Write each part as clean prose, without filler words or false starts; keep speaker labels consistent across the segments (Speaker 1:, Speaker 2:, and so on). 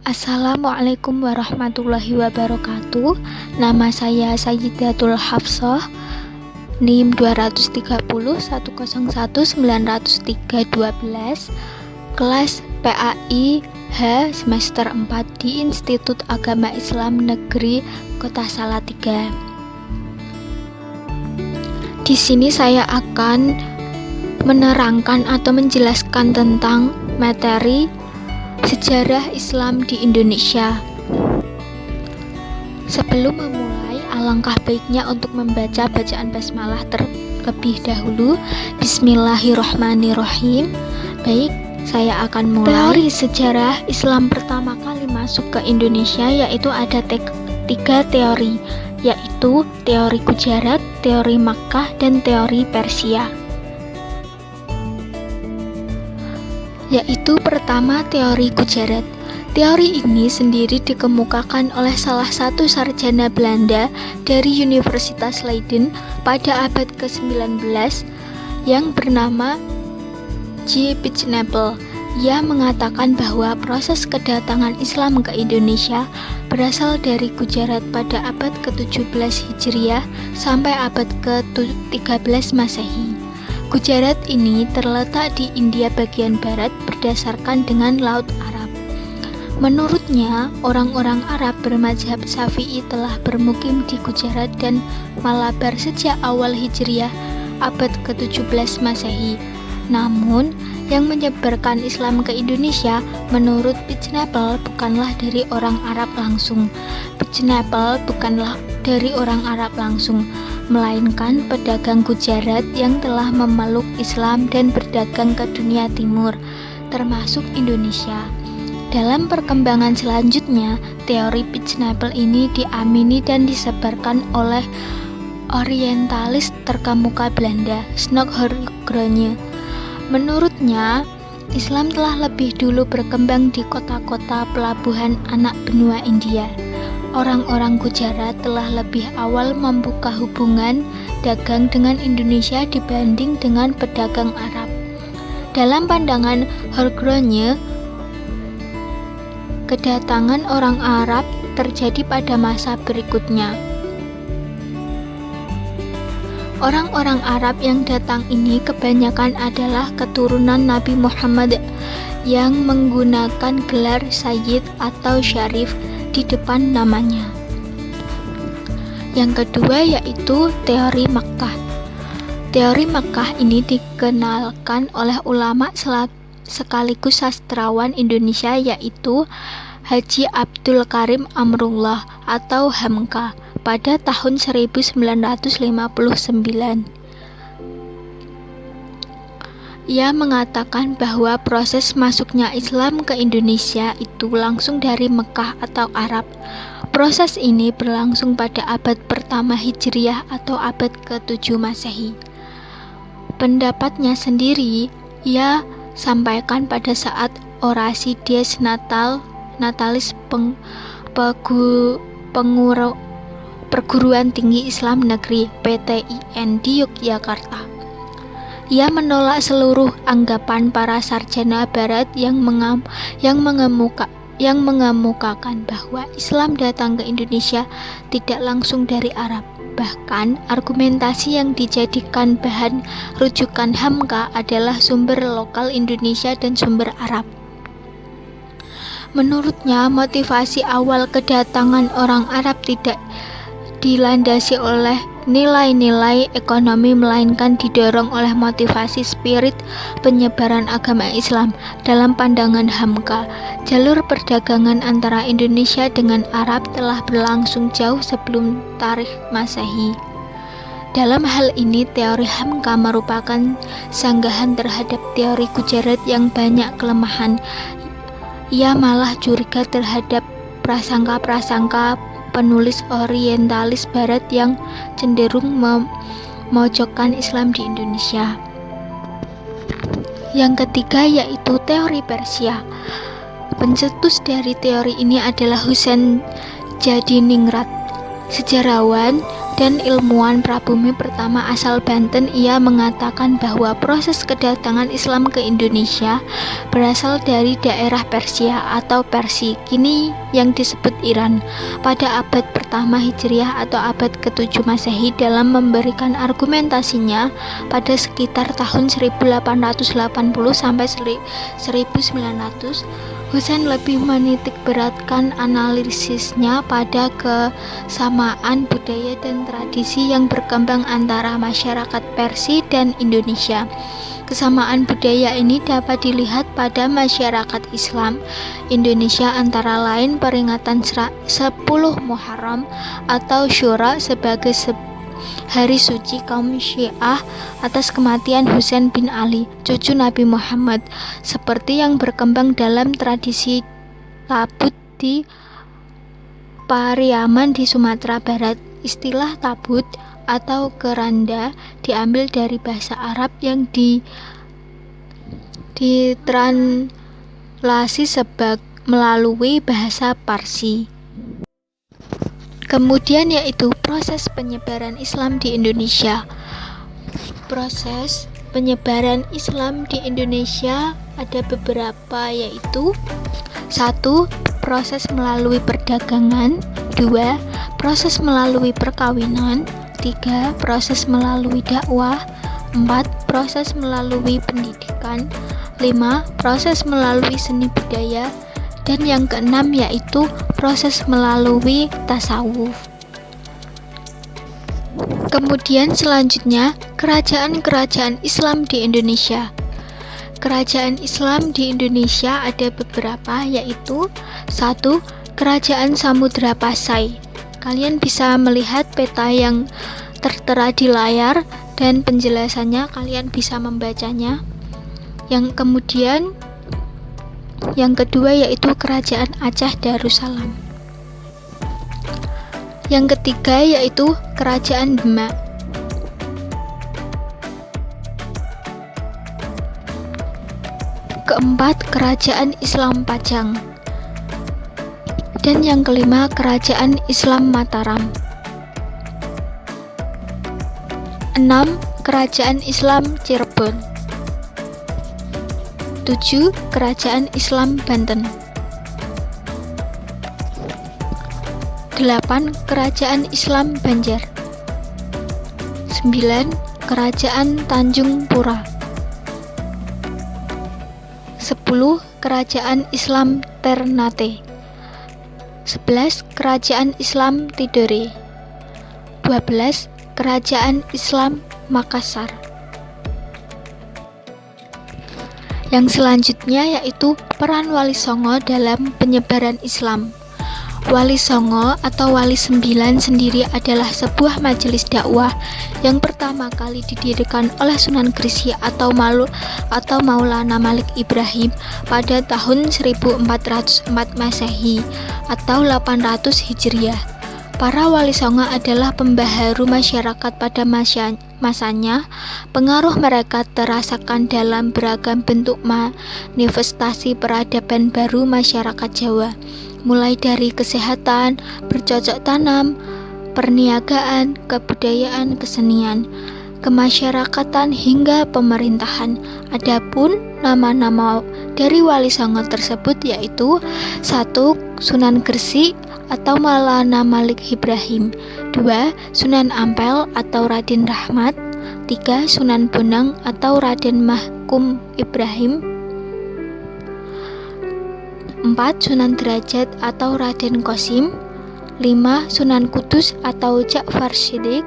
Speaker 1: Assalamualaikum warahmatullahi wabarakatuh. Nama saya Sayyidatul Hafsah, NIM 23010190312, kelas PAI H semester 4 di Institut Agama Islam Negeri Kota Salatiga. Di sini saya akan menerangkan atau menjelaskan tentang materi sejarah Islam di Indonesia. Sebelum memulai, alangkah baiknya untuk membaca bacaan basmalah terlebih dahulu. Bismillahirrahmanirrahim. Baik, saya akan mulai. Teori sejarah Islam pertama kali masuk ke Indonesia yaitu ada tiga teori, yaitu teori Gujarat, teori Makkah, dan teori Persia. Yaitu pertama teori Gujarat. Teori ini sendiri dikemukakan oleh salah satu sarjana Belanda dari Universitas Leiden pada abad ke-19 yang bernama J. Pitjnapel. Ia mengatakan bahwa proses kedatangan Islam ke Indonesia berasal dari Gujarat pada abad ke-17 Hijriah sampai abad ke-13 Masehi. Gujarat ini terletak di India bagian barat berdasarkan dengan Laut Arab. Menurutnya, orang-orang Arab bermadzhab Syafi'i telah bermukim di Gujarat dan Malabar sejak awal Hijriah abad ke-17 Masehi. Namun, yang menyebarkan Islam ke Indonesia menurut Pitjnapel bukanlah dari orang Arab langsung. Melainkan pedagang Gujarat yang telah memeluk Islam dan berdagang ke dunia timur, termasuk Indonesia. Dalam perkembangan selanjutnya, teori Pitjnapel ini diamini dan disebarkan oleh orientalis terkemuka Belanda, Snok Horgranje. Menurutnya, Islam telah lebih dulu berkembang di kota-kota pelabuhan anak benua India. Orang-orang Gujarat telah lebih awal membuka hubungan dagang dengan Indonesia dibanding dengan pedagang Arab. Dalam pandangan Horgranje, kedatangan orang Arab terjadi pada masa berikutnya. Orang-orang Arab yang datang ini kebanyakan adalah keturunan Nabi Muhammad yang menggunakan gelar Sayyid atau Syarif di depan namanya. Yang kedua yaitu teori Makkah. Teori Makkah ini dikenalkan oleh ulama sekaligus sastrawan Indonesia yaitu Haji Abdul Karim Amrullah atau Hamka pada tahun 1959. Ia mengatakan bahwa proses masuknya Islam ke Indonesia itu langsung dari Mekah atau Arab. Proses ini berlangsung pada abad pertama Hijriah atau abad ke-7 Masehi. Pendapatnya sendiri ia sampaikan pada saat orasi Dies Natalis Perguruan Tinggi Islam Negeri PTIN di Yogyakarta. Ia menolak seluruh anggapan para sarjana Barat yang mengemukakan bahwa Islam datang ke Indonesia tidak langsung dari Arab. Bahkan, argumentasi yang dijadikan bahan rujukan Hamka adalah sumber lokal Indonesia dan sumber Arab. Menurutnya, motivasi awal kedatangan orang Arab tidak dilandasi oleh nilai-nilai ekonomi melainkan didorong oleh motivasi spirit penyebaran agama Islam. Dalam pandangan Hamka, jalur perdagangan antara Indonesia dengan Arab telah berlangsung jauh sebelum tarikh Masehi. Dalam hal ini, teori Hamka merupakan sanggahan terhadap teori Gujarat yang banyak kelemahan. Ia malah curiga terhadap prasangka-prasangka penulis orientalis Barat yang cenderung memojokkan Islam di Indonesia. Yang ketiga yaitu teori Persia. Pencetus dari teori ini adalah Husain Jadiningrat, sejarawan dan ilmuwan prabumi pertama asal Banten. Ia mengatakan bahwa proses kedatangan Islam ke Indonesia berasal dari daerah Persia atau Persia, kini yang disebut Iran, pada abad pertama Hijriah atau abad ke-7 Masehi. Dalam memberikan argumentasinya pada sekitar tahun 1880 sampai 1900, Husain lebih menitik beratkan analisisnya pada kesamaan budaya dan tradisi yang berkembang antara masyarakat Persia dan Indonesia. Kesamaan budaya ini dapat dilihat pada masyarakat Islam Indonesia, antara lain peringatan 10 Muharram atau Syura sebagai hari suci kaum Syiah atas kematian Husain bin Ali, cucu Nabi Muhammad, seperti yang berkembang dalam tradisi tabut di Pariaman di Sumatera Barat. Istilah tabut atau keranda diambil dari bahasa Arab yang ditranslasi melalui bahasa Parsi. Kemudian yaitu proses penyebaran Islam di Indonesia. Proses penyebaran Islam di Indonesia ada beberapa, yaitu 1. Proses melalui perdagangan. 2. Proses melalui perkawinan. 3. Proses melalui dakwah. 4. Proses melalui pendidikan. 5. Proses melalui seni budaya. Dan yang keenam yaitu proses melalui tasawuf. Kemudian selanjutnya, kerajaan-kerajaan Islam di Indonesia. Kerajaan Islam di Indonesia ada beberapa, yaitu 1. Kerajaan Samudra Pasai. Kalian bisa melihat peta yang tertera di layar dan penjelasannya kalian bisa membacanya. Yang kedua yaitu Kerajaan Aceh Darussalam. Yang ketiga yaitu Kerajaan Demak. Keempat, Kerajaan Islam Pajang. Dan yang kelima, Kerajaan Islam Mataram. 6. Kerajaan Islam Cirebon. 7. Kerajaan Islam Banten. 8. Kerajaan Islam Banjar. 9. Kerajaan Tanjung Pura. 10. Kerajaan Islam Ternate. 11. Kerajaan Islam Tidore. 12. Kerajaan Islam Makassar. Yang selanjutnya yaitu peran Wali Songo dalam penyebaran Islam. Wali Songo atau Wali Sembilan sendiri adalah sebuah majelis dakwah yang pertama kali didirikan oleh Sunan Grisye atau Maulana Malik Ibrahim pada tahun 1404 Masehi atau 800 Hijriah. Para Wali Songo adalah pembaharu masyarakat pada masanya. Pengaruh mereka terasakan dalam beragam bentuk manifestasi peradaban baru masyarakat Jawa, mulai dari kesehatan, bercocok tanam, perniagaan, kebudayaan, kesenian, kemasyarakatan hingga pemerintahan. Adapun nama-nama dari Wali Songo tersebut yaitu 1. Sunan Gresik atau Maulana Malik Ibrahim. 2. Sunan Ampel atau Raden Rahmat. 3. Sunan Bonang atau Raden Mahkum Ibrahim. 4. Sunan Derajat atau Raden Qasim. 5. Sunan Kudus atau Ja'far Shiddiq.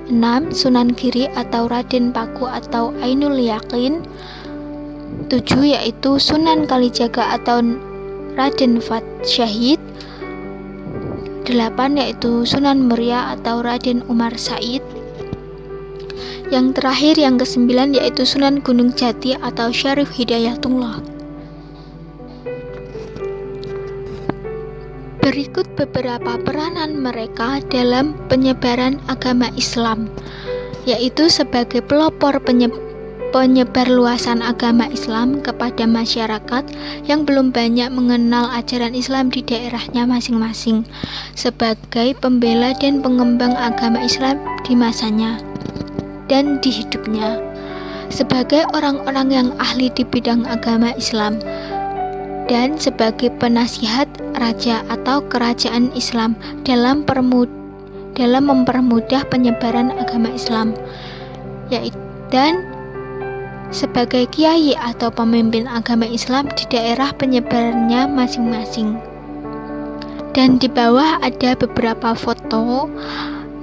Speaker 1: 6. Sunan Giri atau Raden Paku atau Ainul Yakin. 7. Yaitu Sunan Kalijaga atau Raden Fat Syahid. 8. Yaitu Sunan Muria atau Raden Umar Said. Yang terakhir yang ke-9 yaitu Sunan Gunung Jati atau Syarif Hidayatullah. Berikut beberapa peranan mereka dalam penyebaran agama Islam, yaitu sebagai pelopor penyebarluasan agama Islam kepada masyarakat yang belum banyak mengenal ajaran Islam di daerahnya masing-masing, sebagai pembela dan pengembang agama Islam di masanya dan di hidupnya, sebagai orang-orang yang ahli di bidang agama Islam, dan sebagai penasihat raja atau kerajaan Islam dalam mempermudah penyebaran agama Islam, dan sebagai kiai atau pemimpin agama Islam di daerah penyebarannya masing-masing. Dan di bawah ada beberapa foto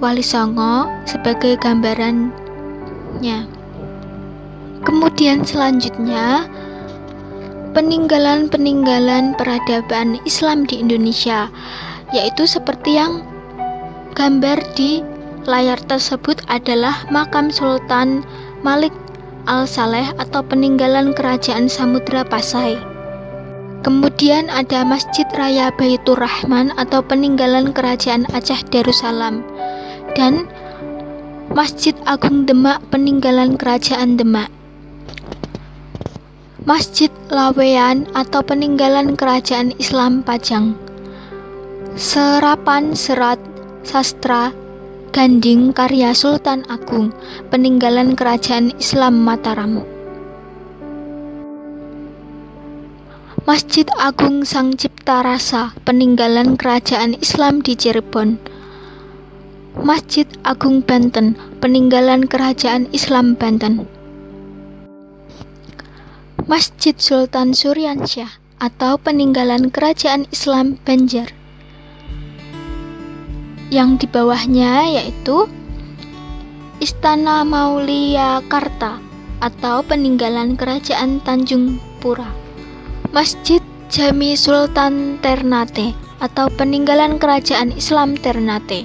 Speaker 1: Wali Songo sebagai gambarannya. Kemudian selanjutnya, peninggalan peradaban Islam di Indonesia, yaitu seperti yang gambar di layar tersebut adalah makam Sultan Malik Al-Saleh atau peninggalan kerajaan Samudra Pasai. Kemudian ada Masjid Raya Baitur Rahman atau peninggalan kerajaan Aceh Darussalam, dan Masjid Agung Demak peninggalan kerajaan Demak. Masjid Laweyan atau peninggalan kerajaan Islam Pajang. Serapan Serat Sastra Ganding karya Sultan Agung, peninggalan kerajaan Islam Mataram. Masjid Agung Sang Cipta Rasa, peninggalan kerajaan Islam di Cirebon. Masjid Agung Banten, peninggalan kerajaan Islam Banten. Masjid Sultan Suryansyah atau peninggalan kerajaan Islam Banjar. Yang di bawahnya yaitu Istana Mauliakarta atau peninggalan kerajaan Tanjung Pura. Masjid Jami Sultan Ternate atau peninggalan kerajaan Islam Ternate.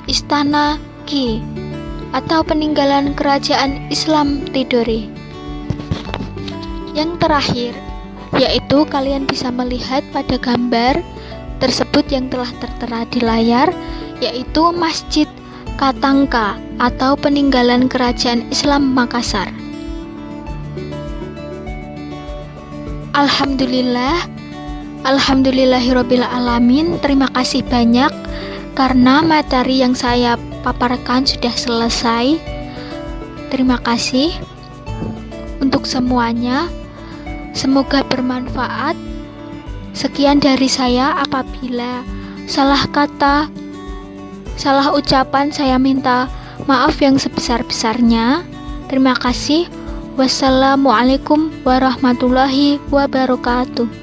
Speaker 1: Istana Ki atau peninggalan kerajaan Islam Tidore. Yang terakhir yaitu kalian bisa melihat pada gambar tersebut yang telah tertera di layar, yaitu Masjid Katangka atau peninggalan kerajaan Islam Makassar. Alhamdulillahirabbil alamin. Terima kasih banyak karena materi yang saya paparkan sudah selesai. Terima kasih untuk semuanya. Semoga bermanfaat. Sekian dari saya. Apabila salah kata, salah ucapan, saya minta maaf yang sebesar-besarnya. Terima kasih. Wassalamualaikum warahmatullahi wabarakatuh.